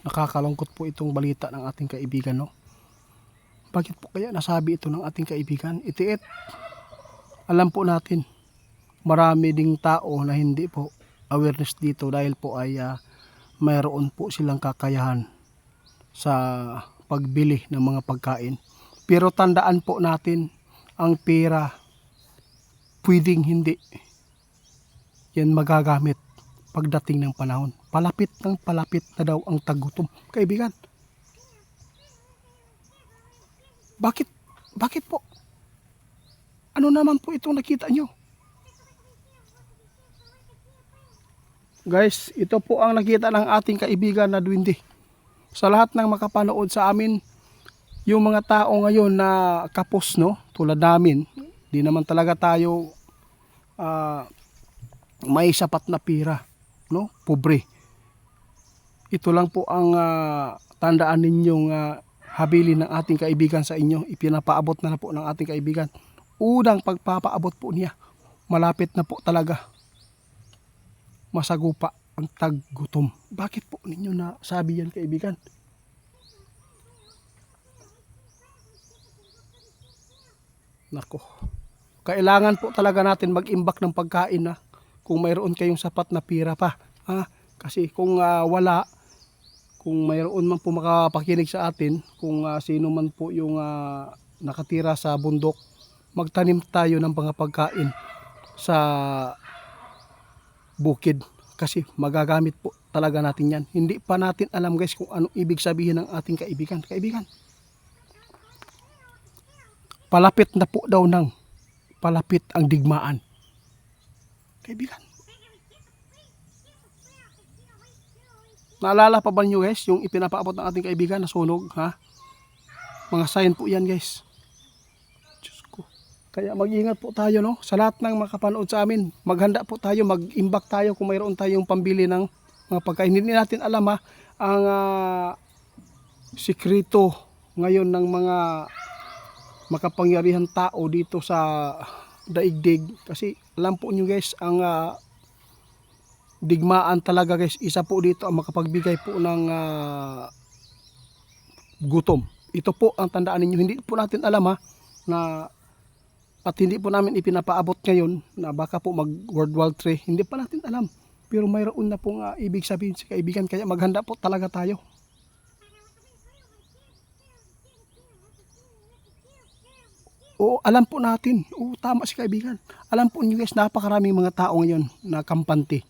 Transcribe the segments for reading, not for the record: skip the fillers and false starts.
Nakakalungkot po itong balita ng ating kaibigan, no? Bakit po kaya nasabi ito ng ating kaibigan? Itiit. Alam po natin, marami ding tao na hindi po awareness dito dahil po ay mayroon po silang kakayahan sa pagbili ng mga pagkain. Pero tandaan po natin, ang pera pwedeng hindi yan magagamit pagdating ng panahon. Palapit na daw ang tagutom. Kaibigan, bakit po? Ano naman po itong nakita nyo? Guys, ito po ang nakita ng ating kaibigan na duwende. Sa lahat ng makapanood sa amin, yung mga tao ngayon na kapos, no, tulad namin, di naman talaga tayo may sapat na pira, no, pobre. Ito lang po ang tandaan ninyong habilin ng ating kaibigan sa inyo. Ipinapaabot na po ng ating kaibigan. Unang pagpapaabot po niya, malapit na po talaga masagupa ang taggutom. Bakit po ninyo na sabi yan, kaibigan? Nako, kailangan po talaga natin mag-imbak ng pagkain na kung mayroon kayong sapat na pira pa. Kasi kung wala, kung mayroon man po makapakinig sa atin, kung sino man po yung nakatira sa bundok, magtanim tayo ng mga pagkain sa bukid. Kasi magagamit po talaga natin yan. Hindi pa natin alam, guys, kung ano ibig sabihin ng ating kaibigan. Kaibigan, palapit na po daw palapit ang digmaan. Kaibigan, naalala pa ba nyo, guys, yung ipinapaabot ng ating kaibigan na sunog, Mga sign po yan, guys. Diyos ko. Kaya mag-ingat po tayo, no? Sa lahat ng makapanood sa amin, maghanda po tayo, mag-imbak tayo kung mayroon tayong pambili ng mga pagkain. Hindi natin alam, ang sikreto ngayon ng mga makapangyarihan tao dito sa daigdig. Kasi alam po nyo, guys, ang digmaan talaga, guys, isa po dito ang makapagbigay po ng gutom. Ito po ang tandaan ninyo. Hindi po natin alam na at hindi po namin ipinapaabot ngayon na baka po mag World War III. Hindi pa natin alam. Pero mayroon na pong ibig sabihin si kaibigan. Kaya maghanda po talaga tayo. Oo, alam po natin. Oo, tama si kaibigan. Alam po niyo, guys, napakaraming mga tao ngayon na kampante.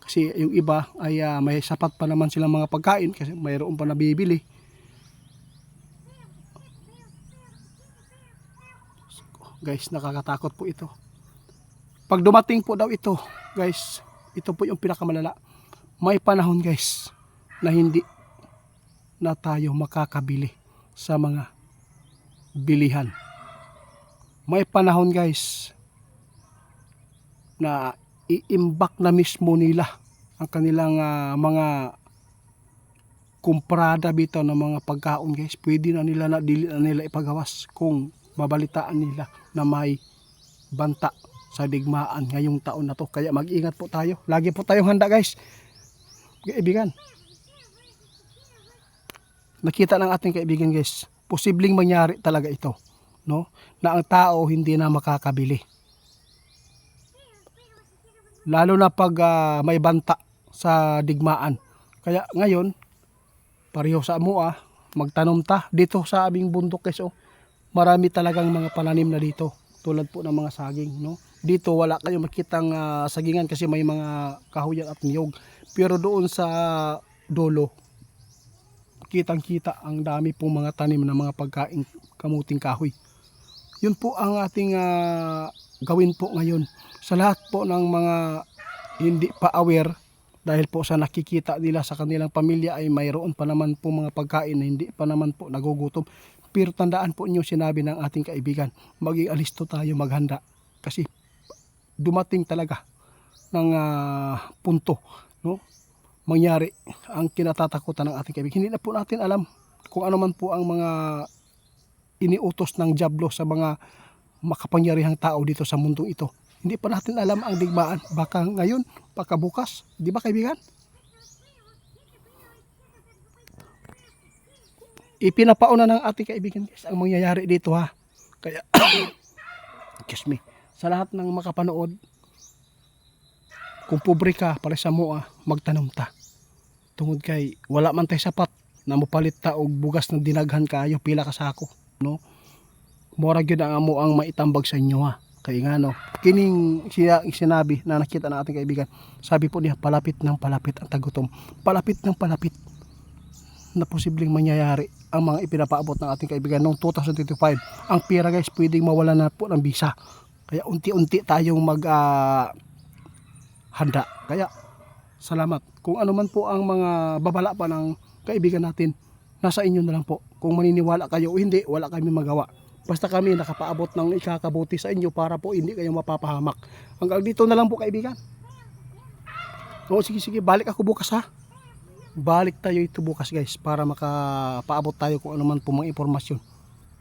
Kasi yung iba ay may sapat pa naman silang mga pagkain kasi mayroon pa nabibili. Guys, nakakatakot po ito. Pag dumating po daw ito, guys, ito po yung pinakamalala. May panahon, guys, na hindi na tayo makakabili sa mga bilihan. May panahon, guys, na iimbak na mismo nila ang kanilang mga kumprada bitaw ng mga pagkaon, guys. Pwede na nila ipagawas kung mabalitaan nila na may banta sa digmaan ngayong taon na to. Kaya mag-ingat po tayo. Lagi po tayong handa, guys. Kaibigan, nakita ng ating kaibigan, guys, posibleng mangyari talaga ito, no? Na ang tao hindi na makakabili. Lalo na pag may banta sa digmaan. Kaya ngayon, pareho sa mua, magtanom ta dito sa aming bundok, guys. Marami talagang mga pananim na dito, tulad po ng mga saging, no? Dito wala kayo makitang sagingan kasi may mga kahoyan at niyog. Pero doon sa dulo, kitang-kita ang dami pong mga tanim ng mga pagkain kamuting kahoy. Yun po ang ating gawin po ngayon. Sa lahat po ng mga hindi pa aware, dahil po sa nakikita nila sa kanilang pamilya ay mayroon pa naman po mga pagkain na hindi pa naman po nagugutom. Pero tandaan po niyo sinabi ng ating kaibigan, maging alisto tayo, maghanda. Kasi dumating talaga ng punto, no? Mangyari ang kinatatakutan ng ating kaibigan. Hindi na po natin alam kung ano man po ang mga iniutos ng dyablo sa mga makapangyarihang tao dito sa mundong ito. Hindi pa natin alam ang digmaan. Baka ngayon, baka bukas. Di ba, kaibigan? ipinapauna ng ating kaibigan guys ang mangyayari dito ha. Kaya excuse me, sa lahat ng makapanood, kung pobre ka para sa mua, magtanom ta. Tungod kay wala man tay sapat na mopalit ta og bugas na dinaghan kayo pila ka sako, no? Mura gyud ang amo ang maitambag sa inyo ha. Kay nga no, kining siya sinabi na nakita ng ating kaibigan, sabi po niya palapit ng palapit ang tagutom. Palapit ng palapit na posibleng mangyayari ang mga ipinapaabot ng ating kaibigan noong 2025. Ang pera guys pwedeng mawala na po ng bisa. Kaya unti-unti tayong handa. Kaya salamat. Kung ano man po ang mga babala pa ng kaibigan natin, nasa inyo na lang po. Kung maniniwala kayo o hindi, wala kami magawa. Basta kami nakapaabot ng ikakabuti sa inyo para po hindi kayo mapapahamak. Hanggang dito na lang po kaibigan. O sige, balik ako bukas ha. Balik tayo ito bukas guys para makapaabot tayo kung ano man po mga impormasyon